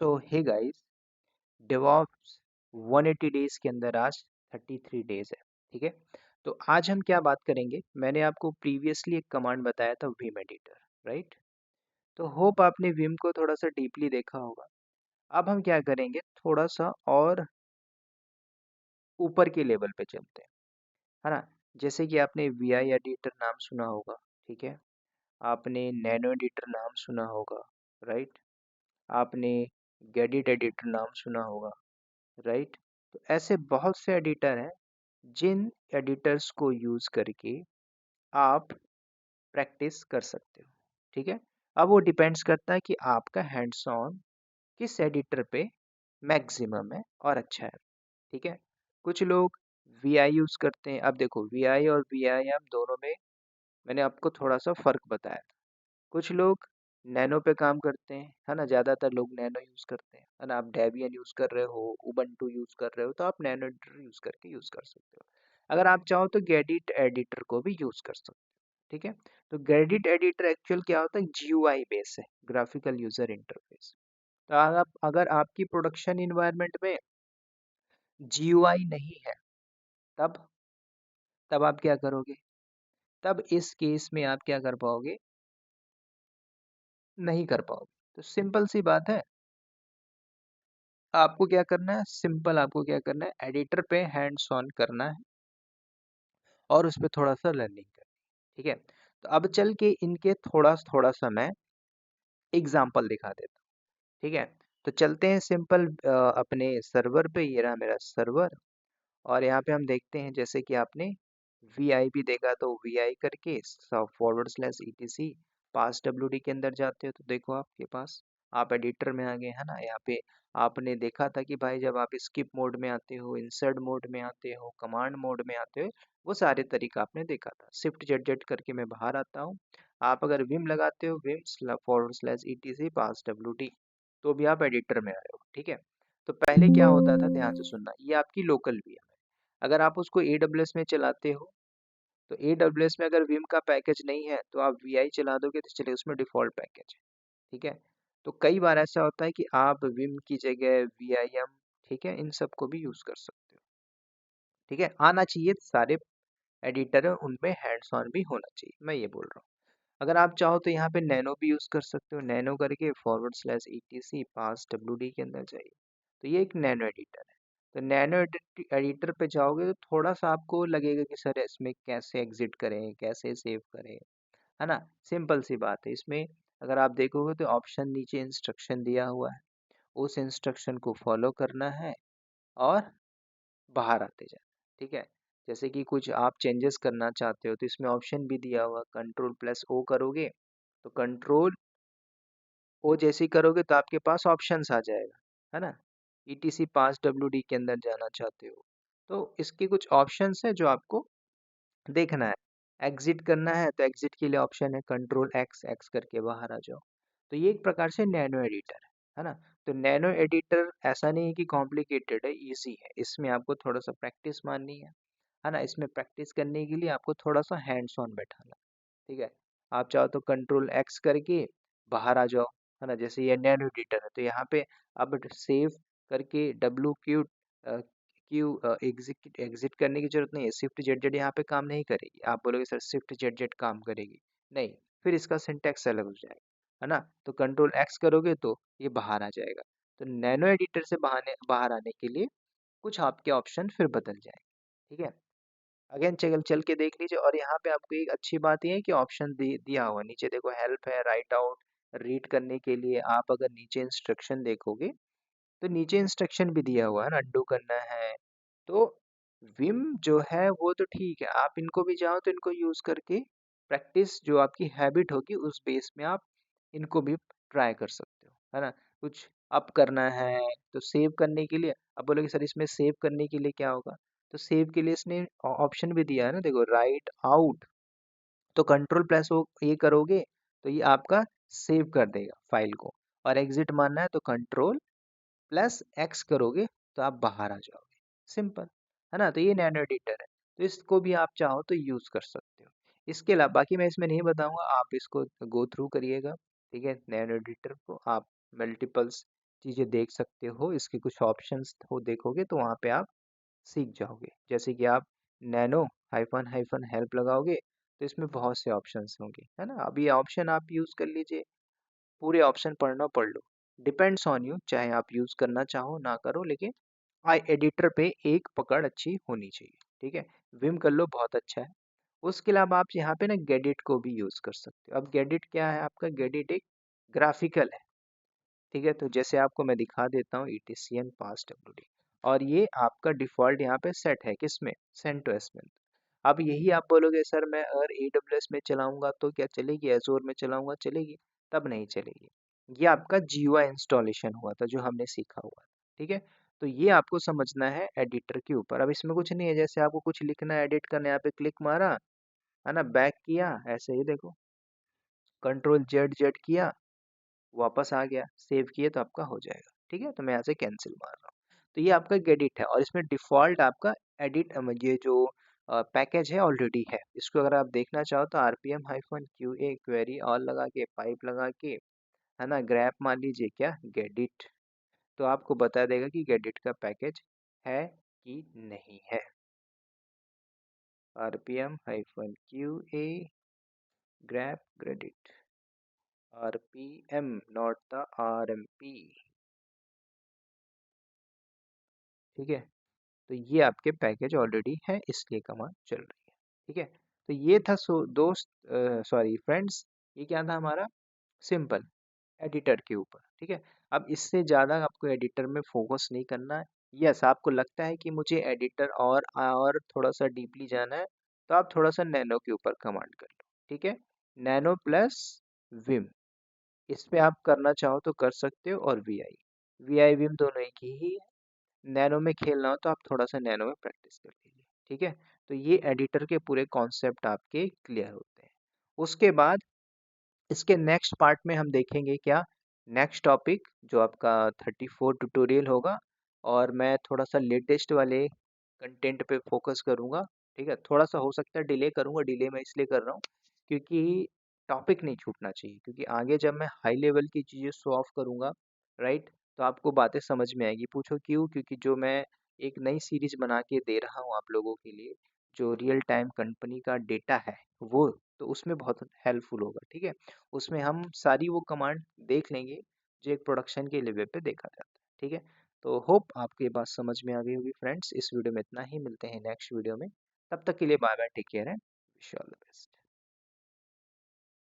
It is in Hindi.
सो हे गाइस, डेवॉप्स 180 डेज के अंदर आज 33 डेज है। ठीक है, तो आज हम क्या बात करेंगे। मैंने आपको प्रीवियसली एक कमांड बताया था विम एडिटर, राइट। तो होप आपने विम को थोड़ा सा डीपली देखा होगा। अब हम क्या करेंगे, थोड़ा सा और ऊपर के लेवल पे चलते हैं, है ना। जैसे कि आपने वी आई एडिटर नाम सुना होगा, ठीक है। आपने नैनो एडिटर नाम सुना होगा, राइट। आपने गेडिट एडिटर नाम सुना होगा, राइट। तो ऐसे बहुत से एडिटर हैं जिन एडिटर्स को यूज करके आप प्रैक्टिस कर सकते हो। ठीक है, अब वो डिपेंड्स करता है कि आपका हैंड्स ऑन किस एडिटर पे मैक्सिमम है और अच्छा है। ठीक है, कुछ लोग वी आई यूज करते हैं। अब देखो, वी आई और वी आई एम दोनों में मैंने आपको थोड़ा सा फर्क बताया था। कुछ लोग नैनो पे काम करते हैं, है ना। ज़्यादातर लोग नैनो यूज़ करते हैं, है ना। आप डेबियन यूज़ कर रहे हो, उबंटू यूज़ कर रहे हो, तो आप नैनो एडिटर यूज़ करके यूज़ कर सकते हो। अगर आप चाहो तो गेडिट एडिटर को भी यूज़ कर सकते हो। ठीक है, तो गेडिट एडिटर एक्चुअल क्या होता है, जीयूआई बेस है, ग्राफिकल यूजर इंटरफेस। तो अगर आपकी प्रोडक्शन इन्वायरमेंट में जीयूआई नहीं है, तब तब आप क्या करोगे। तब इस केस में आप क्या कर पाओगे, नहीं कर पाओगे। तो सिंपल सी बात है, आपको क्या करना है, सिंपल आपको क्या करना है, एडिटर पे हैंड्स ऑन करना है और उस पे थोड़ा सा लर्निंग करनी है। ठीक है, तो अब चल के इनके थोड़ा थोड़ा सा मैं एग्जांपल दिखा देता हूँ। ठीक है, तो चलते हैं सिंपल अपने सर्वर पे। ये रहा मेरा सर्वर, और यहाँ पे हम देखते हैं, जैसे कि आपने वी आई पी देखा, तो वी आई करके forward slash E T C pass W D के अंदर जाते हो, तो देखो आपके पास आप एडिटर में आ गए, है ना। यहाँ पे आपने देखा था कि भाई जब आप स्किप मोड में आते हो, इंसर्ट मोड में आते हो, कमांड मोड में आते हो, वो सारे तरीका आपने देखा था। शिफ्ट जेड जेड करके मैं बाहर आता हूँ। आप अगर विम लगाते हो, vim forward slash E T C pass W D, तो भी आप एडिटर में आ रहे हो। ठीक है, तो पहले क्या होता था, ध्यान से सुनना, ये आपकी लोकल वी है। अगर आप उसको AWS में चलाते हो, तो AWS में अगर विम का पैकेज नहीं है, तो आप वी आई चला दोगे तो चलिए, उसमें डिफ़ॉल्ट पैकेज है। ठीक है, तो कई बार ऐसा होता है कि आप विम की जगह वी आई एम, ठीक है, इन सब को भी यूज़ कर सकते हो। ठीक है, आना चाहिए, सारे एडिटर हैं उनमें हैंड्स ऑन भी होना चाहिए, मैं ये बोल रहा हूँ। अगर आप चाहो तो यहाँ पे नैनो भी यूज़ कर सकते हो। नैनो करके forward slash E T C pass W D के अंदर जाइए, तो ये एक नैनो एडिटर है। तो नैनो एडिटर पे जाओगे तो थोड़ा सा आपको लगेगा कि सर इसमें कैसे एग्जिट करें, कैसे सेव करें, है ना। सिंपल सी बात है इसमें। अगर आप देखोगे तो ऑप्शन नीचे इंस्ट्रक्शन दिया हुआ है, उस इंस्ट्रक्शन को फॉलो करना है और बाहर आते जाना। ठीक है, जैसे कि कुछ आप चेंजेस करना चाहते हो, तो इसमें ऑप्शन भी दिया हुआ, कंट्रोल प्लस ओ करोगे तो कंट्रोल ओ जैसे ही करोगे तो आपके पास ऑप्शंस आ जाएगा, है ना। ETC पास WD के अंदर जाना चाहते हो, तो इसके कुछ ऑप्शंस है जो आपको देखना है। एग्जिट करना है तो एग्जिट के लिए ऑप्शन है कंट्रोल एक्स, एक्स करके बाहर आ जाओ। तो ये एक प्रकार से नैनो एडिटर है ना। तो नैनो एडिटर ऐसा नहीं है कि कॉम्प्लिकेटेड है, इजी है। इसमें आपको थोड़ा सा प्रैक्टिस माननी है ना। इसमें प्रैक्टिस करने के लिए आपको थोड़ा सा हैंड्स ऑन बैठाना। ठीक है, आप चाहो तो कंट्रोल एक्स करके बाहर आ जाओ, है ना। जैसे ये नैनो एडिटर है, तो यहाँ पे अब सेव करके W Q Q exit exit करने की जरूरत नहीं है। शिफ्ट जेड जेड यहाँ पे काम नहीं करेगी। आप बोलोगे सर शिफ्ट जेड जेड काम करेगी, नहीं, फिर इसका सिंटैक्स अलग हो जाएगा, है ना। तो कंट्रोल एक्स करोगे तो ये बाहर आ जाएगा। तो नैनो एडिटर से बाहर आने के लिए कुछ आपके ऑप्शन फिर बदल जाएंगे। ठीक है, अगेन चल चल के देख लीजिए। और यहाँ पे आपको एक अच्छी बात ये है कि ऑप्शन दिया हुआ नीचे, देखो हेल्प है, राइट आउट, रीड करने के लिए। आप अगर नीचे इंस्ट्रक्शन देखोगे तो नीचे इंस्ट्रक्शन भी दिया हुआ है ना, अनडू करना है। तो विम जो है वो तो ठीक है, आप इनको भी चाहो तो इनको यूज करके प्रैक्टिस, जो आपकी हैबिट होगी उस बेस में आप इनको भी ट्राई कर सकते हो, है ना। कुछ अप करना है तो सेव करने के लिए, अब बोलोगे सर इसमें सेव करने के लिए क्या होगा, तो सेव के लिए इसने ऑप्शन भी दिया है ना, देखो राइट आउट। तो कंट्रोल प्लस वो ये करोगे तो ये आपका सेव कर देगा फाइल को। और एग्जिट मारना है तो कंट्रोल प्लस एक्स करोगे तो आप बाहर आ जाओगे। सिंपल, है ना। तो ये नैनो एडिटर है, तो इसको भी आप चाहो तो यूज कर सकते हो। इसके अलावा बाकी मैं इसमें नहीं बताऊंगा, आप इसको गो थ्रू करिएगा। ठीक है, नैनो एडिटर को आप मल्टीपल्स चीज़ें देख सकते हो, इसके कुछ ऑप्शंस हो देखोगे तो वहाँ पे आप सीख जाओगे। जैसे कि आप नैनो हाइफन हाइफन हेल्प लगाओगे तो इसमें बहुत से ऑप्शंस होंगे, है ना? अब ये ऑप्शन आप यूज़ कर लीजिए, पूरे ऑप्शन पढ़ना पढ़ लो। डिपेंड्स ऑन यू, चाहे आप यूज़ करना चाहो ना करो, लेकिन आई एडिटर पे एक पकड़ अच्छी होनी चाहिए, ठीक है? विम कर लो, बहुत अच्छा है। उसके अलावा आप यहाँ पे ना गेडिट को भी यूज़ कर सकते हो। अब गेडिट क्या है आपका? गेडिट एक ग्राफिकल है, ठीक है? तो जैसे आपको मैं दिखा देता हूँ, ETCN पास WD, और ये आपका डिफ़ॉल्ट यहाँ पे सेट है किसमें? CentOS में। अब यही आप बोलोगे सर मैं अगर AWS में चलाऊँगा तो क्या चलेगी? एज़्योर में चलाऊँगा चलेगी? तब नहीं चलेगी। ये आपका GUI इंस्टॉलेशन हुआ था जो हमने सीखा हुआ था, ठीक है? तो ये आपको समझना है एडिटर के ऊपर। अब इसमें कुछ नहीं है, जैसे आपको कुछ लिखना है, एडिट करना है, यहाँ पे क्लिक मारा, है ना? बैक किया, ऐसे ही देखो, कंट्रोल जेड जेड किया, वापस आ गया, सेव किए तो आपका हो जाएगा, ठीक है? तो मैं यहाँ से कैंसिल मार रहा हूँ। तो ये आपका गेडिट है और इसमें डिफ़ॉल्ट आपका एडिट ये जो पैकेज है ऑलरेडी है। इसको अगर आप देखना चाहो तो RPM hyphen QA query all लगा के, पाइप लगा के, है ना, ग्रैप मान लीजिए क्या, गेडिट, तो आपको बता देगा कि गेडिट का पैकेज है कि नहीं है। RPM hyphen QA grab credit, RPM not the RMP, ठीक है? तो ये आपके पैकेज ऑलरेडी है, इसलिए कमांड चल रही है, ठीक है? तो ये था दोस्त, सॉरी फ्रेंड्स, ये क्या था हमारा? सिंपल एडिटर के ऊपर, ठीक है? अब इससे ज़्यादा आपको एडिटर में फोकस नहीं करना है। यस, आपको लगता है कि मुझे एडिटर और थोड़ा सा डीपली जाना है, तो आप थोड़ा सा नैनो के ऊपर कमांड कर लो, ठीक है? नैनो प्लस विम, इस पे आप करना चाहो तो कर सकते हो, और वी आई विम दोनों एक ही है। नैनो में खेलना हो तो आप थोड़ा सा नैनो में प्रैक्टिस कर लीजिए, ठीक है? तो ये एडिटर के पूरे कॉन्सेप्ट आपके क्लियर होते हैं। उसके बाद इसके नेक्स्ट पार्ट में हम देखेंगे क्या, नेक्स्ट टॉपिक जो आपका 34 ट्यूटोरियल होगा, और मैं थोड़ा सा लेटेस्ट वाले कंटेंट पे फोकस करूंगा, ठीक है? थोड़ा सा हो सकता है डिले करूंगा, डिले मैं इसलिए कर रहा हूँ क्योंकि टॉपिक नहीं छूटना चाहिए, क्योंकि आगे जब मैं हाई लेवल की चीज़ें शो ऑफ करूंगा, राइट, तो आपको बातें समझ में आएगी। पूछो क्यों? क्योंकि जो मैं एक नई सीरीज बना के दे रहा हूँ आप लोगों के लिए, जो रियल टाइम कंपनी का डेटा है वो, तो उसमें बहुत हेल्पफुल होगा, ठीक है? उसमें हम सारी वो कमांड देख लेंगे जो एक प्रोडक्शन के लेवल पे देखा जाता है, ठीक है? तो होप आपको ये बात समझ में आ गई होगी फ्रेंड्स। इस वीडियो में इतना ही, मिलते हैं नेक्स्ट वीडियो में। तब तक के लिए bye bye, take care and wish you all the best.